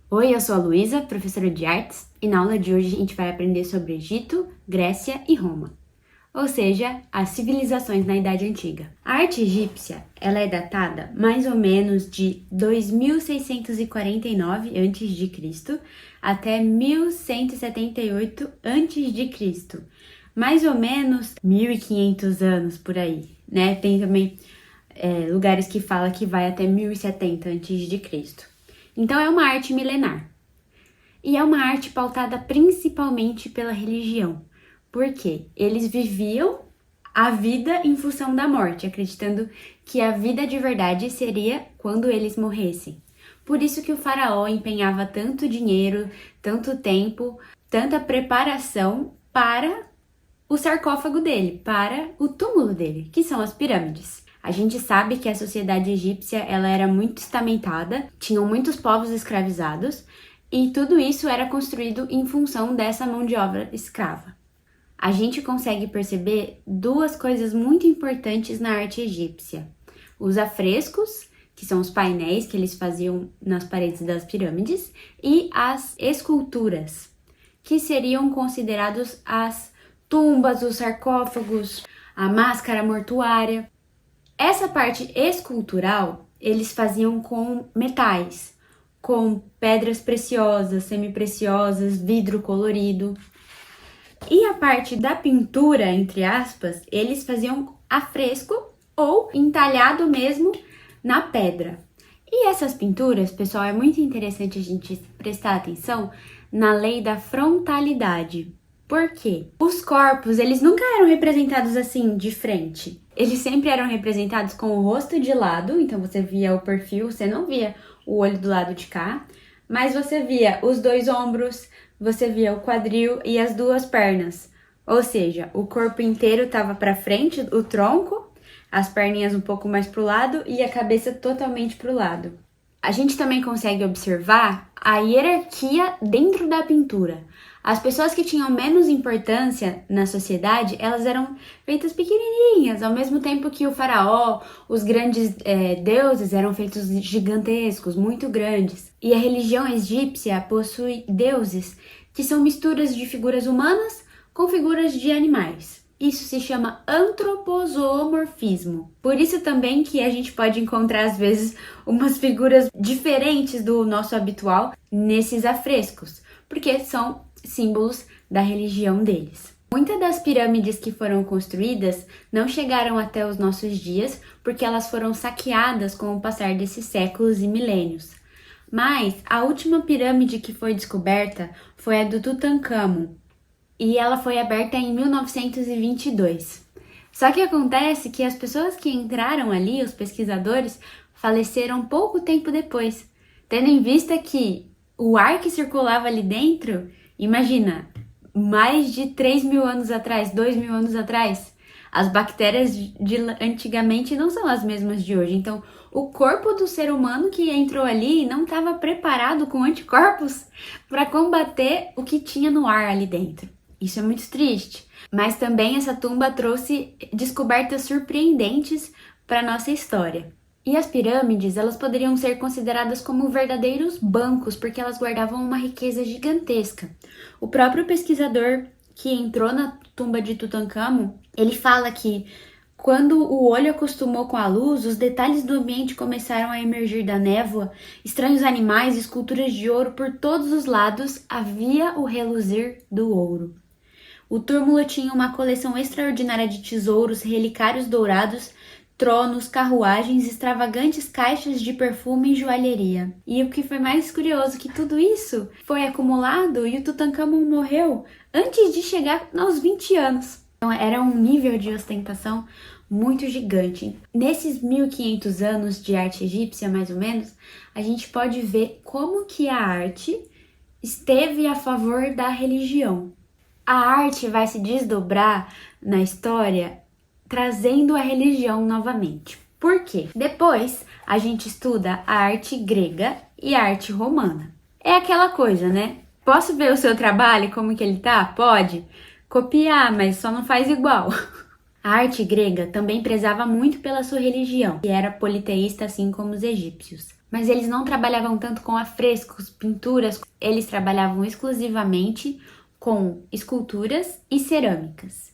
Oi, eu sou a Luísa, professora de artes, e na aula de hoje a gente vai aprender sobre Egito, Grécia e Roma, ou seja, as civilizações na Idade Antiga. A arte egípcia, ela é datada mais ou menos de 2649 a.C. até 1178 a.C., mais ou menos 1500 anos por aí, né? Tem também lugares que falam que vai até 1070 a.C. Então é uma arte milenar. E é uma arte pautada principalmente pela religião. Por quê? Eles viviam a vida em função da morte, acreditando que a vida de verdade seria quando eles morressem. Por isso que o faraó empenhava tanto dinheiro, tanto tempo, tanta preparação para o sarcófago dele, para o túmulo dele, que são as pirâmides. A gente sabe que a sociedade egípcia ela era muito estamentada, tinham muitos povos escravizados e tudo isso era construído em função dessa mão de obra escrava. A gente consegue perceber duas coisas muito importantes na arte egípcia: os afrescos, que são os painéis que eles faziam nas paredes das pirâmides, e as esculturas, que seriam considerados as tumbas, os sarcófagos, a máscara mortuária. Essa parte escultural eles faziam com metais, com pedras preciosas, semipreciosas, vidro colorido. E a parte da pintura, entre aspas, eles faziam a fresco ou entalhado mesmo na pedra. E essas pinturas, pessoal, é muito interessante a gente prestar atenção na lei da frontalidade. Por quê? Os corpos, eles nunca eram representados assim, de frente. Eles sempre eram representados com o rosto de lado, então você via o perfil, você não via o olho do lado de cá, mas você via os dois ombros, você via o quadril e as duas pernas. Ou seja, o corpo inteiro estava para frente, o tronco, as perninhas um pouco mais para o lado e a cabeça totalmente para o lado. A gente também consegue observar a hierarquia dentro da pintura. As pessoas que tinham menos importância na sociedade, elas eram feitas pequenininhas, ao mesmo tempo que o faraó, os grandes deuses eram feitos gigantescos, muito grandes. E a religião egípcia possui deuses que são misturas de figuras humanas com figuras de animais. Isso se chama antropozoomorfismo. Por isso também que a gente pode encontrar, às vezes, umas figuras diferentes do nosso habitual nesses afrescos, porque são símbolos da religião deles. Muitas das pirâmides que foram construídas não chegaram até os nossos dias porque elas foram saqueadas com o passar desses séculos e milênios. Mas a última pirâmide que foi descoberta foi a do Tutancâmon, e ela foi aberta em 1922. Só que acontece que as pessoas que entraram ali, os pesquisadores, faleceram pouco tempo depois, tendo em vista que o ar que circulava ali dentro, imagina, mais de 3.000 anos atrás, 2.000 anos atrás, as bactérias de antigamente não são as mesmas de hoje. Então, o corpo do ser humano que entrou ali não estava preparado com anticorpos para combater o que tinha no ar ali dentro. Isso é muito triste, mas também essa tumba trouxe descobertas surpreendentes para nossa história. E as pirâmides, elas poderiam ser consideradas como verdadeiros bancos, porque elas guardavam uma riqueza gigantesca. O próprio pesquisador que entrou na tumba de Tutancâmon, ele fala que quando o olho acostumou com a luz, os detalhes do ambiente começaram a emergir da névoa, estranhos animais, esculturas de ouro por todos os lados, havia o reluzir do ouro. O túmulo tinha uma coleção extraordinária de tesouros, relicários dourados, tronos, carruagens, extravagantes caixas de perfume e joalheria. E o que foi mais curioso, que tudo isso foi acumulado e o Tutancâmon morreu antes de chegar aos 20 anos. Então era um nível de ostentação muito gigante. Nesses 1500 anos de arte egípcia, mais ou menos, a gente pode ver como que a arte esteve a favor da religião. A arte vai se desdobrar na história trazendo a religião novamente. Por quê? Depois a gente estuda a arte grega e a arte romana. É aquela coisa, né? Posso ver o seu trabalho, como que ele tá? Pode copiar, mas só não faz igual. A arte grega também prezava muito pela sua religião, que era politeísta assim como os egípcios. mas eles não trabalhavam tanto com afrescos, pinturas, eles trabalhavam exclusivamente com esculturas e cerâmicas.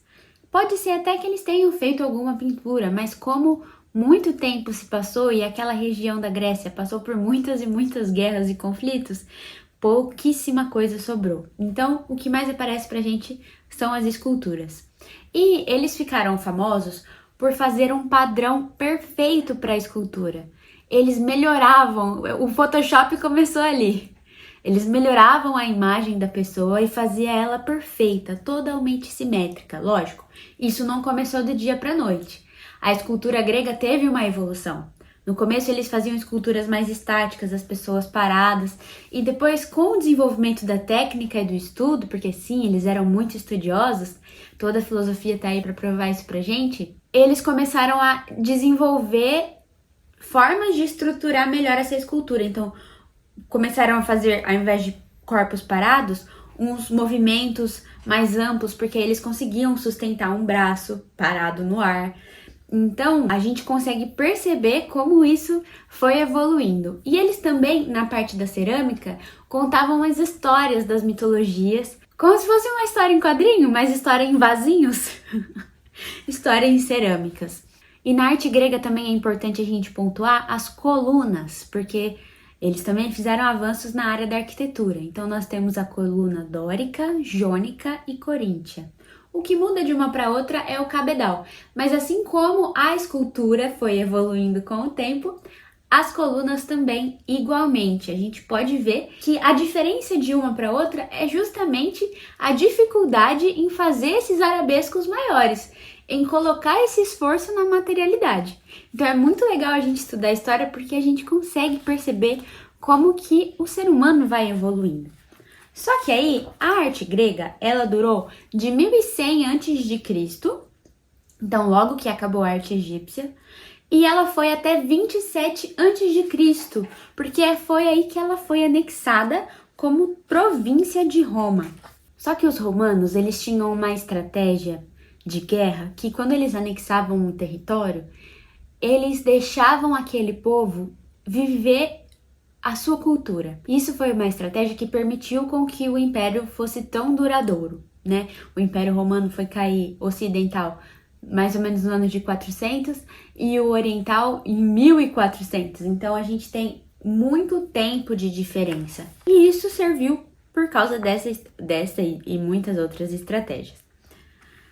Pode ser até que eles tenham feito alguma pintura, mas como muito tempo se passou e aquela região da Grécia passou por muitas e muitas guerras e conflitos, pouquíssima coisa sobrou. Então, o que mais aparece pra gente são as esculturas. E eles ficaram famosos por fazer um padrão perfeito para a escultura. Eles melhoravam, o Photoshop começou ali. Eles melhoravam a imagem da pessoa e fazia ela perfeita, totalmente simétrica. Lógico, isso não começou do dia para a noite. A escultura grega teve uma evolução. No começo eles faziam esculturas mais estáticas, as pessoas paradas, e depois com o desenvolvimento da técnica e do estudo, porque sim, eles eram muito estudiosos, toda a filosofia tá aí para provar isso pra gente, eles começaram a desenvolver formas de estruturar melhor essa escultura. Então, começaram a fazer, ao invés de corpos parados, uns movimentos mais amplos, porque eles conseguiam sustentar um braço parado no ar. Então, a gente consegue perceber como isso foi evoluindo. E eles também, na parte da cerâmica, contavam as histórias das mitologias, como se fosse uma história em quadrinho, mas história em vasinhos. História em cerâmicas. E na arte grega também é importante a gente pontuar as colunas, porque eles também fizeram avanços na área da arquitetura. Então nós temos a coluna dórica, jônica e coríntia. O que muda de uma para outra é o cabedal, mas assim como a escultura foi evoluindo com o tempo, as colunas também igualmente. A gente pode ver que a diferença de uma para outra é justamente a dificuldade em fazer esses arabescos maiores, em colocar esse esforço na materialidade. Então é muito legal a gente estudar a história porque a gente consegue perceber como que o ser humano vai evoluindo. Só que aí, a arte grega, ela durou de 1100 a.C., então logo que acabou a arte egípcia, e ela foi até 27 a.C., porque foi aí que ela foi anexada como província de Roma. Só que os romanos, eles tinham uma estratégia de guerra que quando eles anexavam um território, eles deixavam aquele povo viver a sua cultura. Isso foi uma estratégia que permitiu com que o império fosse tão duradouro, né? O Império Romano foi cair ocidental mais ou menos no ano de 400 e o oriental em 1400. Então a gente tem muito tempo de diferença. E isso serviu por causa dessa e muitas outras estratégias.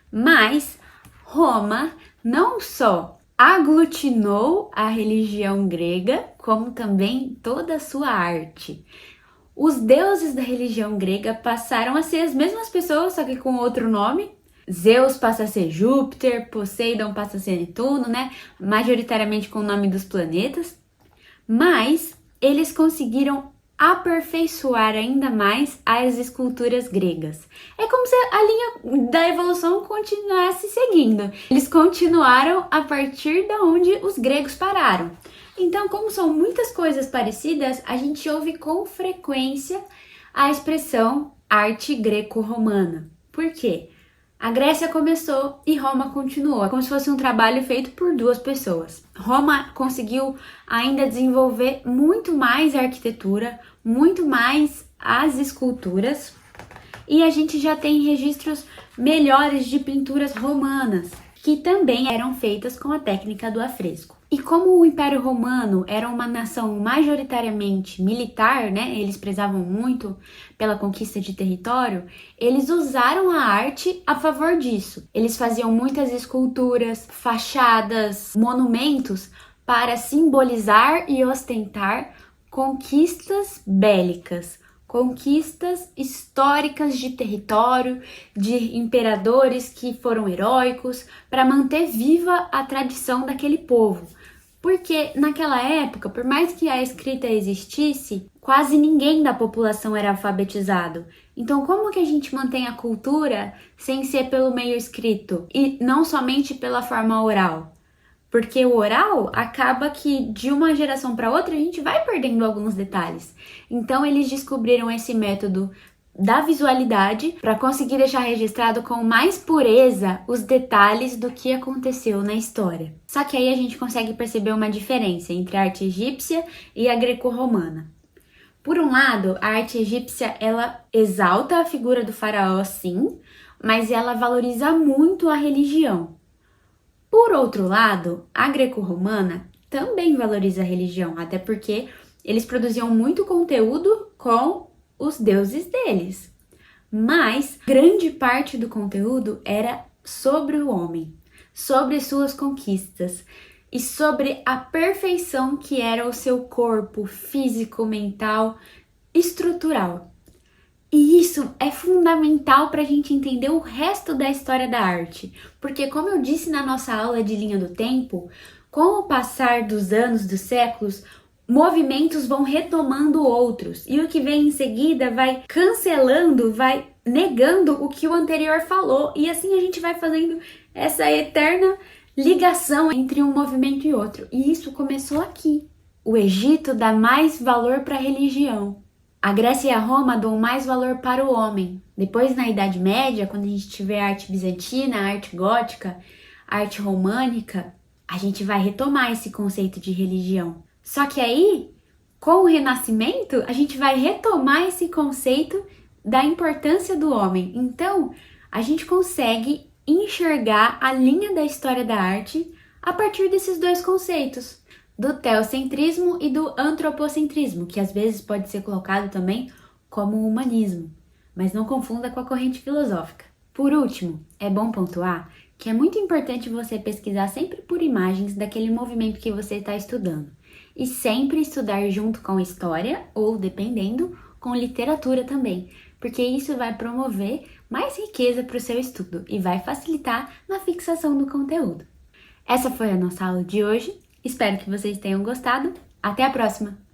Mas Roma não só aglutinou a religião grega, como também toda a sua arte. Os deuses da religião grega passaram a ser as mesmas pessoas, só que com outro nome. Zeus passa a ser Júpiter, Poseidon passa a ser Netuno, né? Majoritariamente com o nome dos planetas. Mas eles conseguiram aperfeiçoar ainda mais as esculturas gregas. É como se a linha da evolução continuasse seguindo. Eles continuaram a partir da onde os gregos pararam. Então, como são muitas coisas parecidas, a gente ouve com frequência a expressão arte greco-romana. Por quê? A Grécia começou e Roma continuou, como se fosse um trabalho feito por duas pessoas. Roma conseguiu ainda desenvolver muito mais a arquitetura, muito mais as esculturas, e a gente já tem registros melhores de pinturas romanas, que também eram feitas com a técnica do afresco. E como o Império Romano era uma nação majoritariamente militar, né? Eles prezavam muito pela conquista de território, eles usaram a arte a favor disso. Eles faziam muitas esculturas, fachadas, monumentos para simbolizar e ostentar conquistas bélicas, conquistas históricas de território, de imperadores que foram heróicos, para manter viva a tradição daquele povo. Porque naquela época, por mais que a escrita existisse, quase ninguém da população era alfabetizado. Então, como que a gente mantém a cultura sem ser pelo meio escrito e não somente pela forma oral? Porque o oral acaba que de uma geração para outra a gente vai perdendo alguns detalhes. Então eles descobriram esse método da visualidade para conseguir deixar registrado com mais pureza os detalhes do que aconteceu na história. Só que aí a gente consegue perceber uma diferença entre a arte egípcia e a greco-romana. Por um lado, a arte egípcia, ela exalta a figura do faraó, sim, mas ela valoriza muito a religião. Por outro lado, a greco-romana também valoriza a religião, até porque eles produziam muito conteúdo com os deuses deles. Mas grande parte do conteúdo era sobre o homem, sobre suas conquistas e sobre a perfeição que era o seu corpo físico, mental, estrutural. E isso é fundamental para a gente entender o resto da história da arte, porque como eu disse na nossa aula de linha do tempo, com o passar dos anos, dos séculos, movimentos vão retomando outros, e o que vem em seguida vai cancelando, vai negando o que o anterior falou, e assim a gente vai fazendo essa eterna ligação entre um movimento e outro. E isso começou aqui. O Egito dá mais valor para a religião. A Grécia e a Roma dão mais valor para o homem. Depois, na Idade Média, quando a gente tiver a arte bizantina, a arte gótica, a arte românica, a gente vai retomar esse conceito de religião. Só que aí, com o Renascimento, a gente vai retomar esse conceito da importância do homem. Então, a gente consegue enxergar a linha da história da arte a partir desses dois conceitos, do teocentrismo e do antropocentrismo, que às vezes pode ser colocado também como humanismo, mas não confunda com a corrente filosófica. Por último, é bom pontuar que é muito importante você pesquisar sempre por imagens daquele movimento que você está estudando, e sempre estudar junto com história ou, dependendo, com literatura também, porque isso vai promover mais riqueza para o seu estudo e vai facilitar na fixação do conteúdo. Essa foi a nossa aula de hoje. Espero que vocês tenham gostado. Até a próxima!